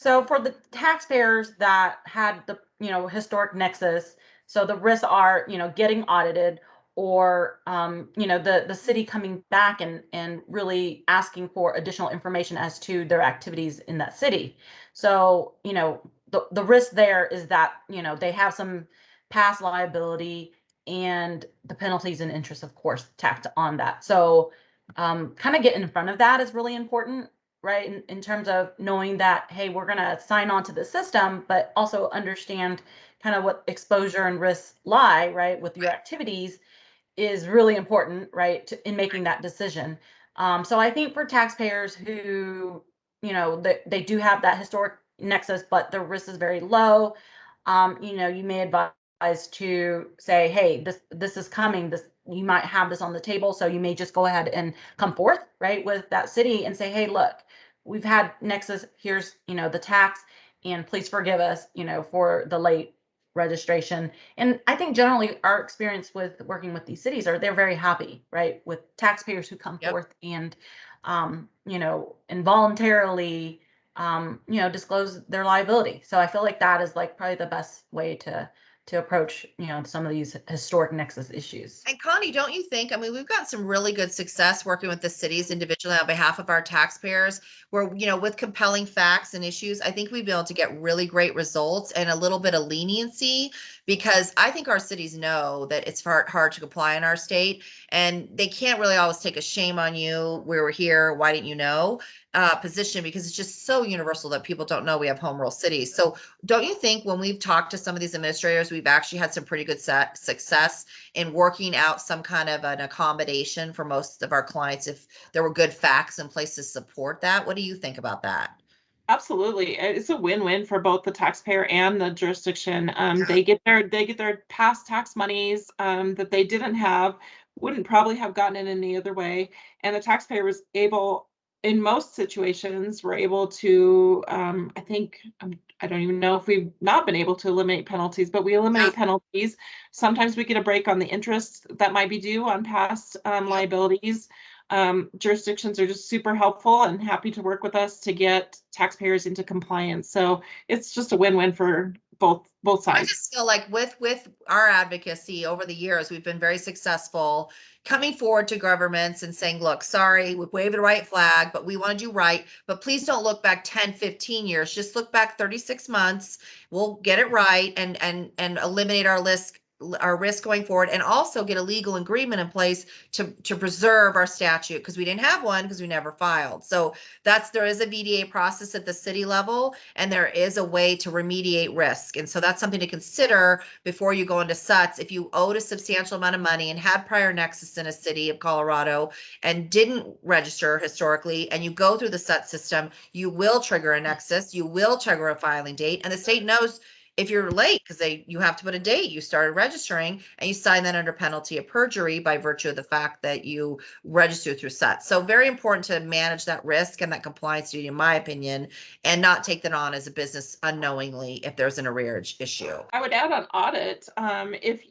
So for the taxpayers that had the, historic nexus, so the risks are, getting audited or, the city coming back and really asking for additional information as to their activities in that city. So, the risk there is that, they have some past liability and the penalties and interest, of course, tacked on that. So, kind of getting in front of that is really important, right? In terms of knowing that, hey, we're going to sign on to the system, but also understand kind of what exposure and risks lie, right, with your activities is really important, right, in making that decision. So I think for taxpayers who, they do have that historic nexus, but the risk is very low, you may advise to say, hey, this is coming. This, you might have this on the table, so you may just go ahead and come forth, right, with that city and say, hey, look, we've had nexus. Here's, the tax, and please forgive us, for the late registration. And I think generally our experience with working with these cities are they're very happy, right, with taxpayers who come Yep. forth and, involuntarily, disclose their liability. So I feel like that is like probably the best way to approach, some of these historic nexus issues. And Connie, don't you think? I mean, we've got some really good success working with the cities individually on behalf of our taxpayers, where, with compelling facts and issues, I think we've been able to get really great results and a little bit of leniency because I think our cities know that it's hard to comply in our state and they can't really always take a shame on you. We were here. Why didn't you know? Position because it's just so universal that people don't know we have home rule cities. So don't you think when we've talked to some of these administrators, we've actually had some pretty good success in working out some kind of an accommodation for most of our clients if there were good facts in place to support that? What do you think about that? Absolutely. It's a win-win for both the taxpayer and the jurisdiction. They get their past tax monies that they didn't have, wouldn't probably have gotten it any other way. And the taxpayer was able, in most situations, were able to, I think, I don't even know if we've not been able to eliminate penalties, but we Yeah. eliminate penalties. Sometimes we get a break on the interest that might be due on past Yep. liabilities. Jurisdictions are just super helpful and happy to work with us to get taxpayers into compliance. So it's just a win-win for both I sides. just feel like with our advocacy over the years, we've been very successful coming forward to governments and saying, look, sorry, we waved the right flag, but we want to do right. But please don't look back 10, 15 years. Just look back 36 months. We'll get it right and eliminate our risk going forward and also get a legal agreement in place to preserve our statute because we didn't have one because we never filed. So there is a VDA process at the city level and there is a way to remediate risk. And so that's something to consider before you go into SUTS. If you owed a substantial amount of money and had prior nexus in a city of Colorado and didn't register historically, and you go through the SUTS system, you will trigger a nexus, you will trigger a filing date, and the state knows if you're late because you have to put a date you started registering and you sign that under penalty of perjury by virtue of the fact that you registered through SUTS. So very important to manage that risk and that compliance duty, in my opinion, and not take that on as a business unknowingly if there's an arrearage issue. I would add on audit.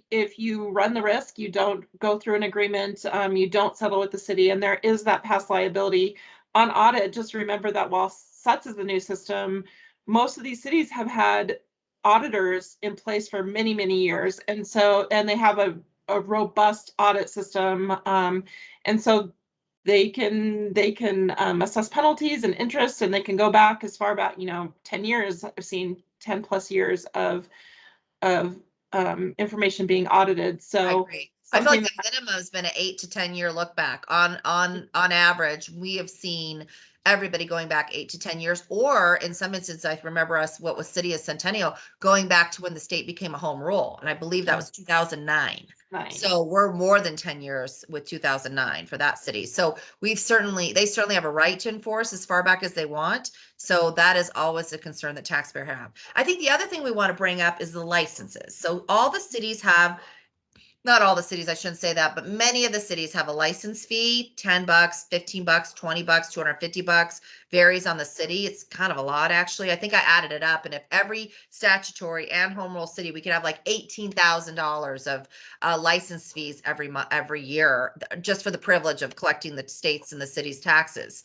If you run the risk, you don't go through an agreement, you don't settle with the city, and there is that past liability on audit. Just remember that while SUTS is the new system, most of these cities have had auditors in place for many, many years, and they have a robust audit system, and so they can assess penalties and interest, and they can go back as far back, 10 years. I've seen 10 plus years of information being audited. I So agree. I feel like something the that minimum has been an 8 to 10 year look back. On average, we have seen everybody going back 8 to 10 years, or in some instances, I remember us what was City of Centennial going back to when the state became a home rule, and I believe that was 2009. nine. So we're more than 10 years with 2009 for that city. So they certainly have a right to enforce as far back as they want. So that is always a concern that taxpayers have. I think the other thing we want to bring up is the licenses. So all the cities have, not all the cities, I shouldn't say that, but many of the cities have a license fee, $10, $15, $20, $250, varies on the city. It's kind of a lot, actually. I think I added it up. And if every statutory and home rule city, we could have like $18,000 of license fees every year, just for the privilege of collecting the states and the city's taxes.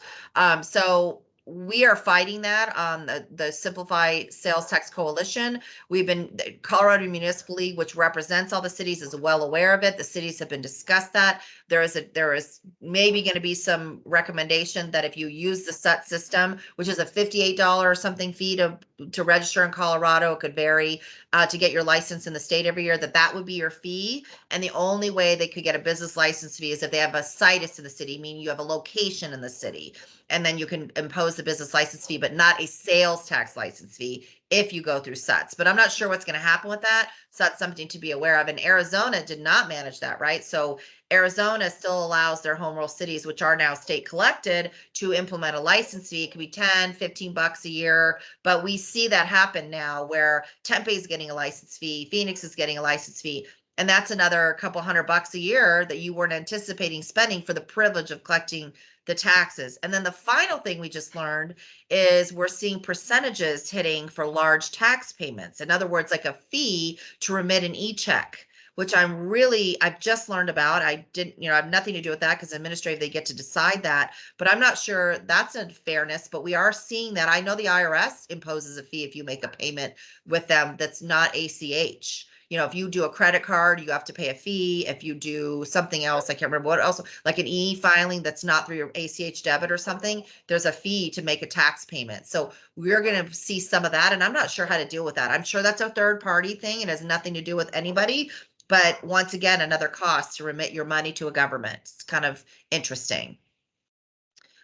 So we are fighting that on the Simplify Sales Tax Coalition. The Colorado Municipal League, which represents all the cities, is well aware of it. The cities have been discussed that. There is maybe going to be some recommendation that if you use the SUTS system, which is a $58 or something fee to register in Colorado, it could vary, to get your license in the state every year, that would be your fee. And the only way they could get a business license fee is if they have a situs in the city, meaning you have a location in the city. And then you can impose the business license fee, but not a sales tax license fee if you go through SUTS. But I'm not sure what's going to happen with that. So that's something to be aware of. And Arizona did not manage that, right? So Arizona still allows their home rule cities, which are now state collected, to implement a license fee. It could be 10, 15 bucks a year. But we see that happen now where Tempe is getting a license fee, Phoenix is getting a license fee. And that's another couple $100 a year that you weren't anticipating spending for the privilege of collecting the taxes. And then the final thing we just learned is we're seeing percentages hitting for large tax payments. In other words, like a fee to remit an e-check, which I've just learned about. I have nothing to do with that because administrative, they get to decide that, but I'm not sure that's a fairness, but we are seeing that. I know the IRS imposes a fee if you make a payment with them that's not ACH. If you do a credit card, you have to pay a fee. If you do something else, I can't remember what else, like an e-filing that's not through your ACH debit or something, there's a fee to make a tax payment. So we're going to see some of that, and I'm not sure how to deal with that. I'm sure that's a third party thing. It has nothing to do with anybody. But once again, another cost to remit your money to a government. It's kind of interesting.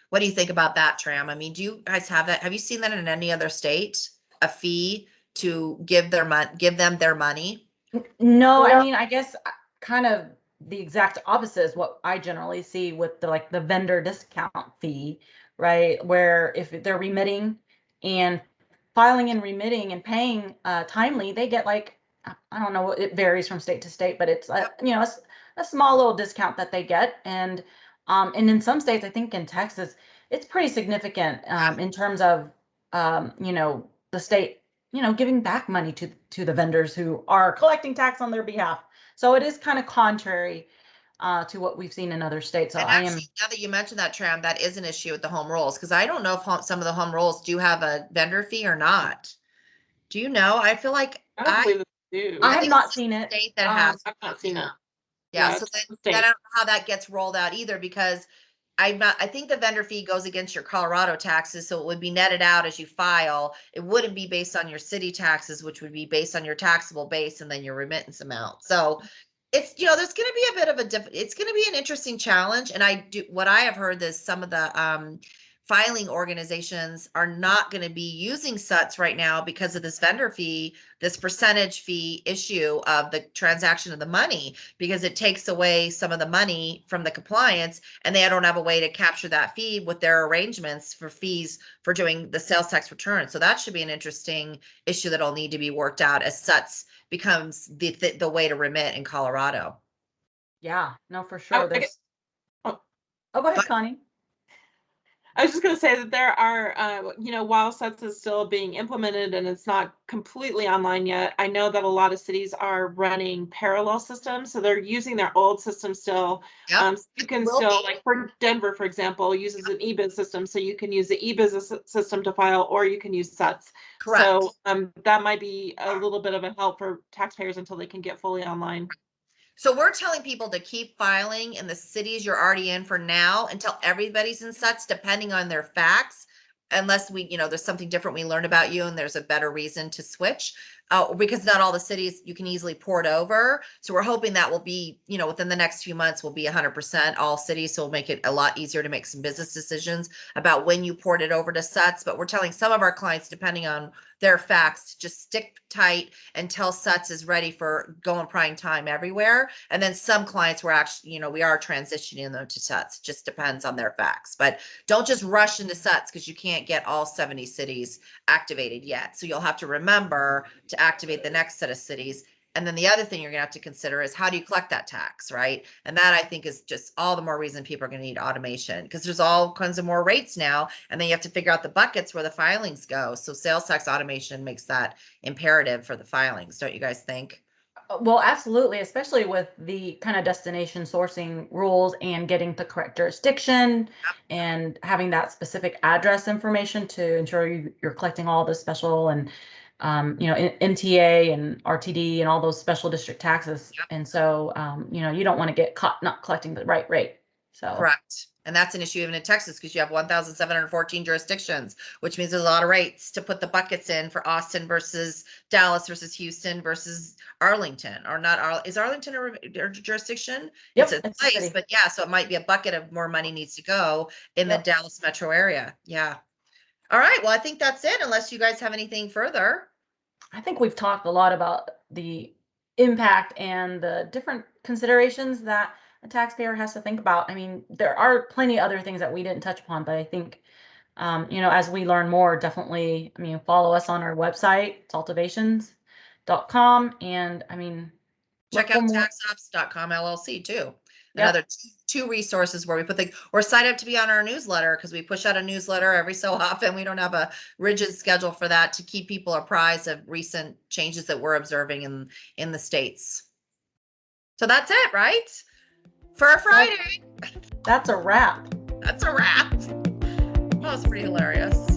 What do you think about that, Tram? I mean, do you guys have that? Have you seen that in any other state? A fee to give them their money? No, I mean, I guess kind of the exact opposite is what I generally see with the vendor discount fee, right? Where if they're remitting and filing and remitting and paying timely, they get I don't know, it varies from state to state, but it's a small little discount that they get. And in some states, I think in Texas, it's pretty significant in terms of the state giving back money to the vendors who are collecting tax on their behalf. So it is kind of contrary to what we've seen in other states. So And I actually, now that you mentioned that, Tram, that is an issue with the home rules, because I don't know if some of the home rules do have a vendor fee or not. Do you know? I feel like I don't believe that they do. I have think not it's seen it. state that has. I've not seen it. Yeah, Yeah, so it's the then state. I don't know how that gets rolled out either, because I think the vendor fee goes against your Colorado taxes, so it would be netted out as you file. It wouldn't be based on your city taxes, which would be based on your taxable base and then your remittance amount. So it's, there's going to be a bit of it's going to be an interesting challenge. And what I have heard is some of the filing organizations are not going to be using SUTS right now because of this vendor fee, this percentage fee issue of the transaction of the money, because it takes away some of the money from the compliance, and they don't have a way to capture that fee with their arrangements for fees for doing the sales tax return. So that should be an interesting issue that'll need to be worked out as SUTS becomes the way to remit in Colorado. Yeah, no, for sure. Oh, Go ahead, Connie. I was just going to say that there are, while SUTS is still being implemented and it's not completely online yet, I know that a lot of cities are running parallel systems. So they're using their old system still. Yep. So you can still, like for Denver, for example, uses an e-biz system. So you can use the e-business system to file, or you can use SUTS. Correct. So that might be a little bit of a help for taxpayers until they can get fully online. So we're telling people to keep filing in the cities you're already in for now until everybody's in SUTS, depending on their facts, unless there's something different we learned about you and there's a better reason to switch. Because not all the cities you can easily port over. So we're hoping that will be, within the next few months will be 100% all cities. So it'll make it a lot easier to make some business decisions about when you port it over to SUTS. But we're telling some of our clients, depending on their facts, to just stick tight until SUTS is ready for going prime time everywhere. And then some clients we're actually, we are transitioning them to SUTS. Just depends on their facts. But don't just rush into SUTS because you can't get all 70 cities activated yet. So you'll have to remember to activate the next set of cities. And then the other thing you're going to have to consider is how do you collect that tax, right? And that I think is just all the more reason people are going to need automation, because there's all kinds of more rates now. And then you have to figure out the buckets where the filings go. So sales tax automation makes that imperative for the filings. Don't you guys think? Well, absolutely, especially with the kind of destination sourcing rules and getting the correct jurisdiction and having that specific address information to ensure you're collecting all the special and NTA and RTD and all those special district taxes. Yep. And so, you don't want to get caught not collecting the right rate. So Correct. And that's an issue even in Texas because you have 1,714 jurisdictions, which means there's a lot of rates to put the buckets in for Austin versus Dallas versus Houston versus Arlington, or not. Is Arlington a jurisdiction? Yep, It's a it's a place, city. but yeah, so it might be a bucket of more money needs to go in the Yep. Dallas metro area. Yeah. All right. Well, I think that's it, unless you guys have anything further. I think we've talked a lot about the impact and the different considerations that a taxpayer has to think about. I mean, there are plenty other things that we didn't touch upon, but I think, as we learn more, definitely, follow us on our website, saltovations.com. And Check look for out more. TaxOps.com LLC too. Yep. Another two resources where we put or sign up to be on our newsletter, because we push out a newsletter every so often. We don't have a rigid schedule for that, to keep people apprised of recent changes that we're observing in the States. So that's it, right? For a Friday. That's a wrap. That's a wrap. That was pretty hilarious.